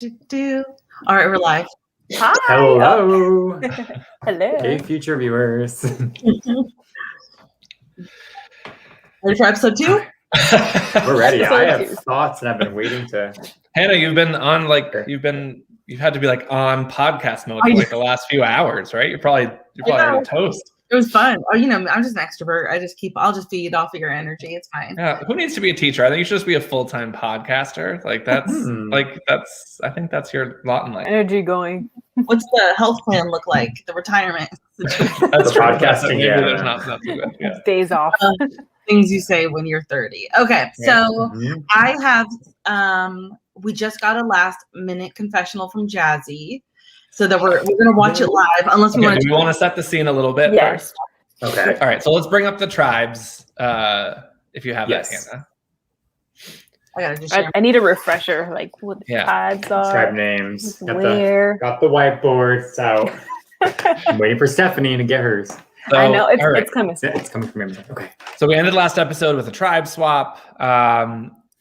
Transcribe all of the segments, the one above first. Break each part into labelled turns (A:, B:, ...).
A: Do. All right, we're live.
B: Hi.
C: Hello.
B: Hello.
C: Hey, future viewers.
A: Ready for episode 2?
C: We're ready. I
B: Episode
C: have
B: 2.
C: thoughts and I've been waiting to.
D: Hannah, you've been on you've had to be like on podcast mode for like the last few hours, right? You're probably already toast.
A: It was fun. Oh, I'm just an extrovert. I'll just feed off of your energy. It's fine.
D: Yeah. Who needs to be a teacher? I think you should just be a full-time podcaster. Like I think that's your lot in life.
B: Energy going.
A: What's the health plan look like? The retirement.
D: That's
C: The podcasting,
D: Maybe
C: yeah.
D: there's not too good. Yeah.
B: Days off.
A: Things you say when you're 30. Okay, so
C: Mhm.
A: I have we just got a last minute confessional from Jazzy. So that we're gonna watch it live unless we
D: Okay,
A: want
D: do we want to set the scene a little bit
B: Yes.
D: first?
C: Okay.
D: All right, so let's bring up the tribes. If you have
C: Yes.
D: that, Hannah.
A: I gotta just share.
B: I need a refresher, like what the
D: Yeah.
B: tribes
C: Tribe
B: are.
C: names.
B: Where?
C: Got the whiteboards out. I'm waiting for Stephanie to get hers.
D: So,
B: I know
D: all right.
B: it's coming.
C: It's coming from him. Okay.
D: So we ended last episode with a tribe swap,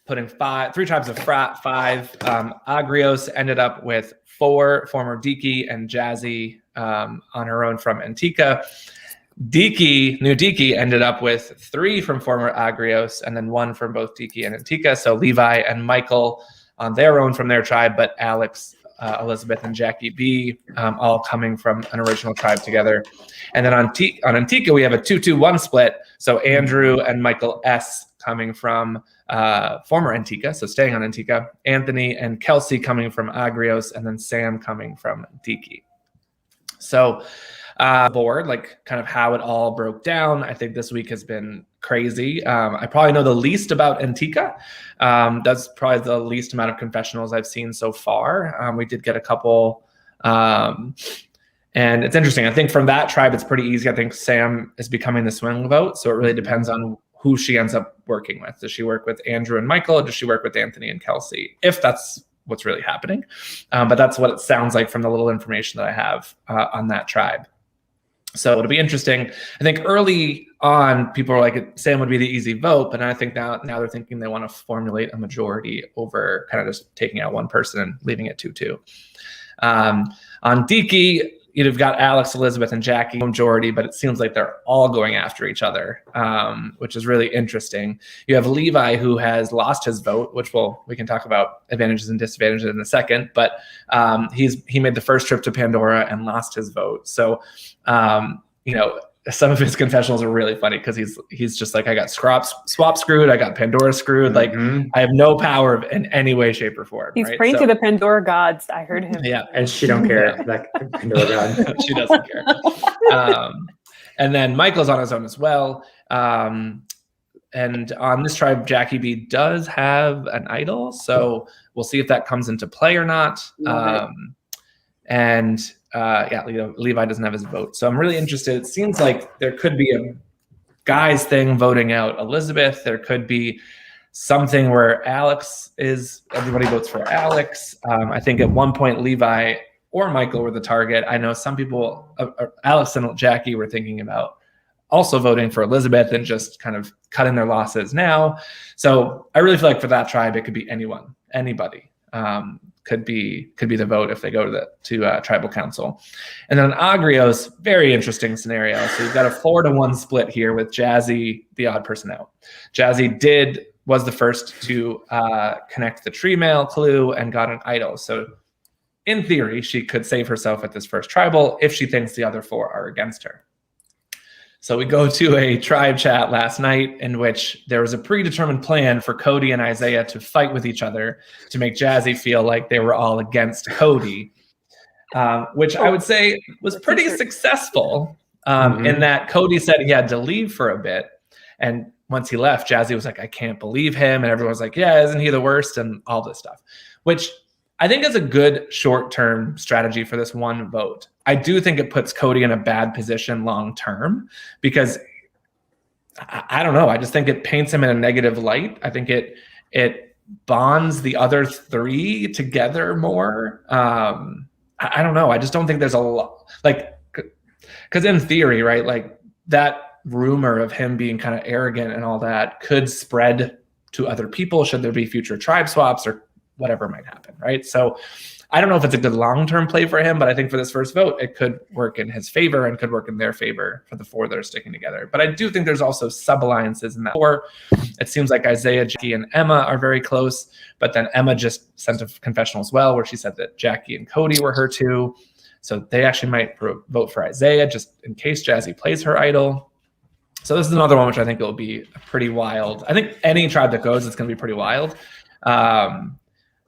D: putting three tribes of five. Agrios ended up with 4 former Diki and Jazzy on her own from Antica. New Diki ended up with 3 from former Agrios and then 1 from both Diki and Antica. So Levi and Michael on their own from their tribe, but Alex, Elizabeth, and Jackie B all coming from an original tribe together. And then on Antica, we have a 2-2-1 split. So Andrew and Michael S coming from former Antica, so staying on Antica. Anthony and Kelsey coming from Agrios, and then Sam coming from Diki. So board, like kind of how it all broke down. I think this week has been crazy. I probably know the least about Antica. That's probably the least amount of confessionals I've seen so far. We did get a couple. And it's interesting. I think from that tribe, it's pretty easy. I think Sam is becoming the swing vote. So it really depends on who she ends up working with. Does she work with Andrew and Michael, or does she work with Anthony and Kelsey? If that's what's really happening. But that's what it sounds like from the little information that I have on that tribe. So it'll be interesting. I think early on, people were like, Sam would be the easy vote. But I think now they're thinking they want to formulate a majority over kind of just taking out one person and leaving it 2-2. On Diki, you've got Alex, Elizabeth, and Jackie majority, but it seems like they're all going after each other, which is really interesting. You have Levi, who has lost his vote, which we can talk about advantages and disadvantages in a second, but he made the first trip to Pandora and lost his vote. So, some of his confessionals are really funny because he's just like, I got swap screwed, I got Pandora screwed. Like, I have no power in any way, shape, or form.
B: He's
D: right?
B: praying to the Pandora gods. I heard him.
D: Yeah.
C: And she don't care. Like Pandora God.
D: She doesn't care. And then Michael's on his own as well. And on this tribe, Jackie B does have an idol. So we'll see if that comes into play or not. Levi doesn't have his vote. So I'm really interested. It seems like there could be a guys thing voting out Elizabeth. There could be something where everybody votes for Alex. I think at one point Levi or Michael were the target. I know some people, Alex and Jackie, were thinking about also voting for Elizabeth and just kind of cutting their losses now. So I really feel like for that tribe, it could be anybody. Could be the vote if they go to tribal council. And then Agrios, very interesting scenario. So you've got a 4-1 split here with Jazzy, the odd person out. Jazzy was the first to connect the tree mail clue and got an idol. So in theory, she could save herself at this first tribal if she thinks the other 4 are against her. So we go to a tribe chat last night in which there was a predetermined plan for Cody and Isaiah to fight with each other to make Jazzy feel like they were all against Cody, which I would say was pretty successful in that Cody said he had to leave for a bit. And once he left, Jazzy was like, I can't believe him. And everyone was like, yeah, isn't he the worst? And all this stuff, which I think is a good short-term strategy for this one vote. I do think it puts Cody in a bad position long-term because I don't know. I just think it paints him in a negative light. I think it bonds the other 3 together more. I don't know. I just don't think there's a lot, like, because in theory, right, like that rumor of him being kind of arrogant and all that could spread to other people should there be future tribe swaps or whatever might happen, right? So I don't know if it's a good long-term play for him, but I think for this first vote, it could work in his favor and could work in their favor for the four that are sticking together. But I do think there's also sub-alliances in that four. It seems like Isaiah, Jackie, and Emma are very close, but then Emma just sent a confessional as well, where she said that Jackie and Cody were her two. So they actually might vote for Isaiah just in case Jazzy plays her idol. So this is another one which I think will be pretty wild. I think any tribe that goes, it's going to be pretty wild.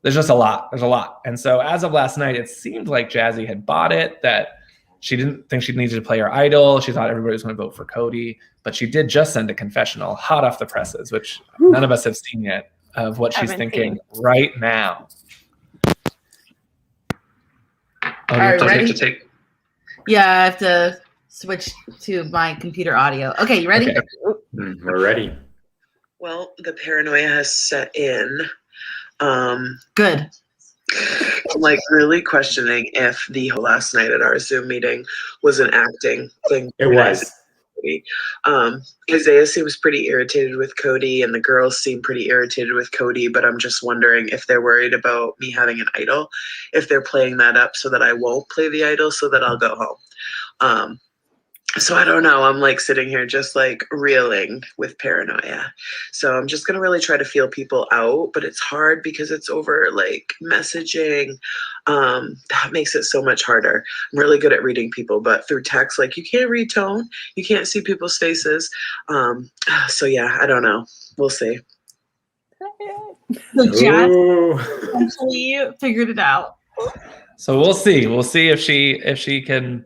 D: There's just a lot. There's a lot. And so as of last night, it seemed like Jazzy had bought it, that she didn't think she needed to play her idol. She thought everybody was going to vote for Cody, but she did just send a confessional hot off the presses, which none of us have seen yet, of what she's thinking right now.
A: All right, ready? Yeah, I have to switch to my computer audio. Okay, you ready?
D: Okay.
C: We're ready.
E: Well, the paranoia has set in.
A: Good.
E: I'm like really questioning if the last night at our Zoom meeting was an acting thing.
C: It was.
E: Isaiah seems pretty irritated with Cody, and the girls seem pretty irritated with Cody, but I'm just wondering if they're worried about me having an idol, if they're playing that up so that I won't play the idol so that I'll go home. So I don't know. I'm like sitting here just like reeling with paranoia. So I'm just going to really try to feel people out, but it's hard because it's over like messaging. That makes it so much harder. I'm really good at reading people, but through text, like you can't read tone. You can't see people's faces. So yeah, I don't know. We'll see.
A: So Jazz
C: Ooh.
A: essentially figured it out.
D: So we'll see. We'll see if she can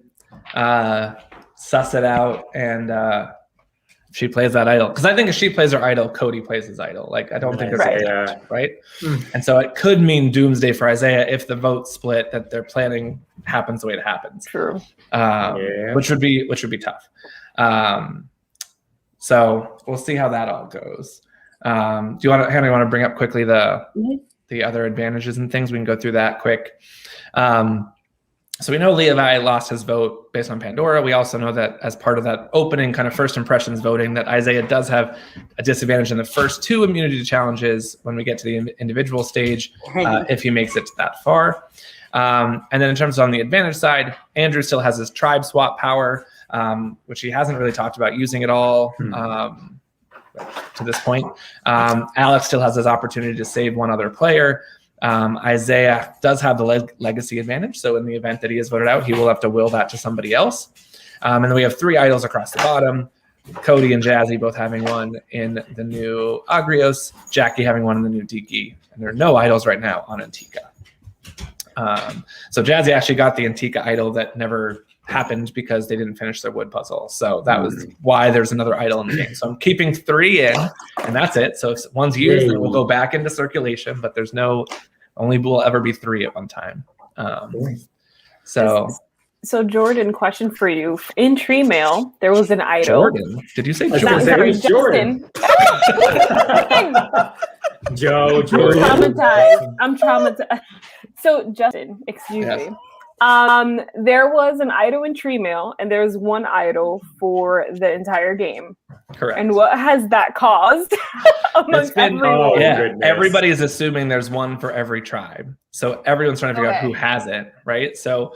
D: suss it out and if she plays that idol. Because I think if she plays her idol, Cody plays his idol. Like I don't think there's
C: Right.
D: right. And so it could mean doomsday for Isaiah if the vote split that they're planning happens the way it happens.
B: True.
D: Which would be tough. So we'll see how that all goes. Do you want to, Hannah, you want to bring up quickly the other advantages and things? We can go through that quick. So we know Levi lost his vote based on Pandora. We also know that as part of that opening kind of first impressions voting, that Isaiah does have a disadvantage in the first two immunity challenges when we get to the individual stage, if he makes it that far. And then in terms of on the advantage side, Andrew still has his tribe swap power, which he hasn't really talked about using at all to this point. Alex still has his opportunity to save one other player. Isaiah does have the legacy advantage, so in the event that he is voted out, he will have to will that to somebody else. And then we have three idols across the bottom, Cody and Jazzy both having one in the new Agrios, Jackie having one in the new Diki, and there are no idols right now on Antika. So Jazzy actually got the Antika idol that never happened because they didn't finish their wood puzzle. So that was why there's another idol in the game. So I'm keeping 3 in, and that's it. So if one's used, then we'll go back into circulation, but there's only will ever be 3 at one time.
B: So Jordan, question for you. In Tree Mail, there was an idol.
D: Jordan? Did you say
C: I was
D: Jordan?
C: gonna say it was Jordan. Jordan.
B: I'm traumatized. So Justin, excuse
D: Yes.
B: me. There was an idol in Tree Mail, and there's one idol for the entire game.
D: Correct.
B: And what has that caused amongst everyone?
C: goodness.
D: Everybody is assuming there's one for every tribe. So everyone's trying to figure out who has it, right? So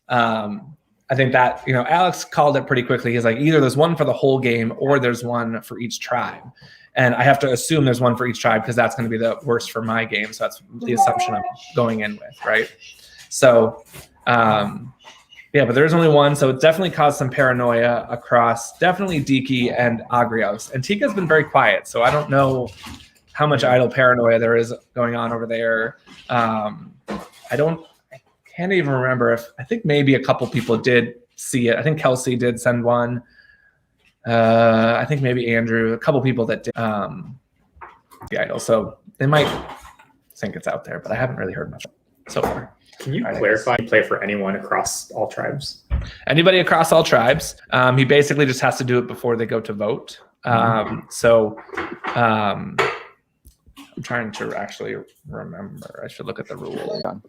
D: I think that, Alex called it pretty quickly. He's like, either there's one for the whole game or there's one for each tribe. And I have to assume there's one for each tribe because that's going to be the worst for my game. So that's the assumption I'm going in with, right? So, but there's only one. So it definitely caused some paranoia across definitely Diki and Agrios. And Tika's been very quiet. So I don't know how much idle paranoia there is going on over there. I can't even remember I think maybe a couple people did see it. I think Kelsey did send one. I think maybe Andrew, a couple people that did the idol. So they might think it's out there, but I haven't really heard much so far.
C: Can you clarify you play for anyone across all tribes?
D: Anybody across all tribes. He basically just has to do it before they go to vote. I'm trying to actually remember. I should look at the rule.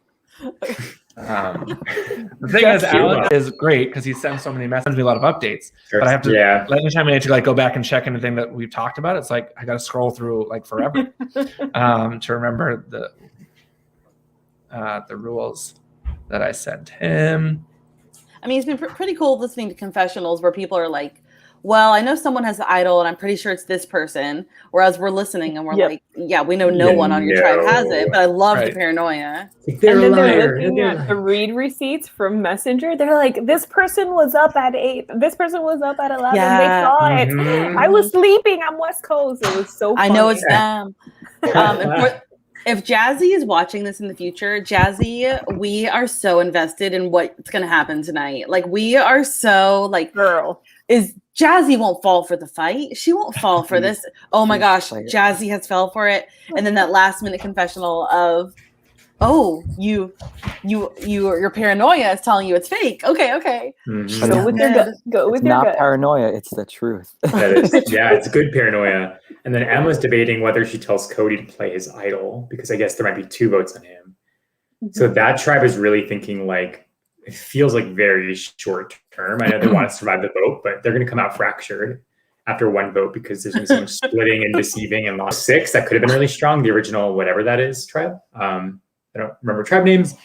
D: The thing is, Alex is great because he sends so many messages, a lot of updates. But I have to, anytime I need to go back and check anything that we've talked about, it's like I got to scroll through forever to remember the rules that I sent him.
F: I mean, it's been pretty cool listening to confessionals where people are like, well, I know someone has the idol and I'm pretty sure it's this person. Whereas we're listening and we're
B: Yep.
F: like, yeah, we know no one on your tribe has it. But I love
D: Right.
F: the paranoia.
C: They're
B: And then
C: a
B: they're
C: liar.
B: looking at the read receipts from Messenger. They're like, this person was up at 8. This person was up at 11.
F: Yeah.
B: They saw it.
C: Mhm.
B: I was sleeping. I'm West Coast. It was so funny.
F: I know it's them. If Jazzy is watching this in the future, Jazzy, we are so invested in what's going to happen tonight. Like, we are so like,
B: girl.
F: is Jazzy won't fall for the fight. She won't fall for this. Oh my gosh, Jazzy has fell for it. And then that last minute confessional of, oh, your paranoia is telling you it's fake. Okay.
C: Mhm.
B: Go with your gut. Go with
G: It's
B: your
G: not
B: gut.
G: paranoia, it's the truth.
C: That is, yeah, it's good paranoia. And then Emma's debating whether she tells Cody to play his idol because I guess there might be 2 votes on him. So that tribe is really thinking like, it feels like very short term. I know they want to survive the vote, but they're going to come out fractured after 1 vote because there's going to be so much splitting and deceiving and lost 6. That could have been really strong. The original, whatever that is, tribe. I don't remember tribe names.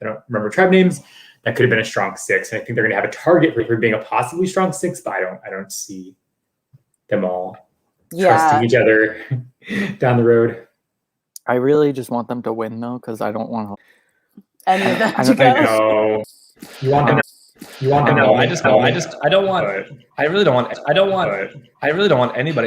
C: That could have been a strong 6. And I think they're going to have a target for being a possibly strong 6, but I don't see them all trusting each other down the road.
G: I really just want them to win though, because I don't want
F: Any of that
G: I
F: to
G: don't
F: go.
C: No, you want them. You want them.
D: No, I don't want.
C: But,
D: I really don't want. I really don't want anybody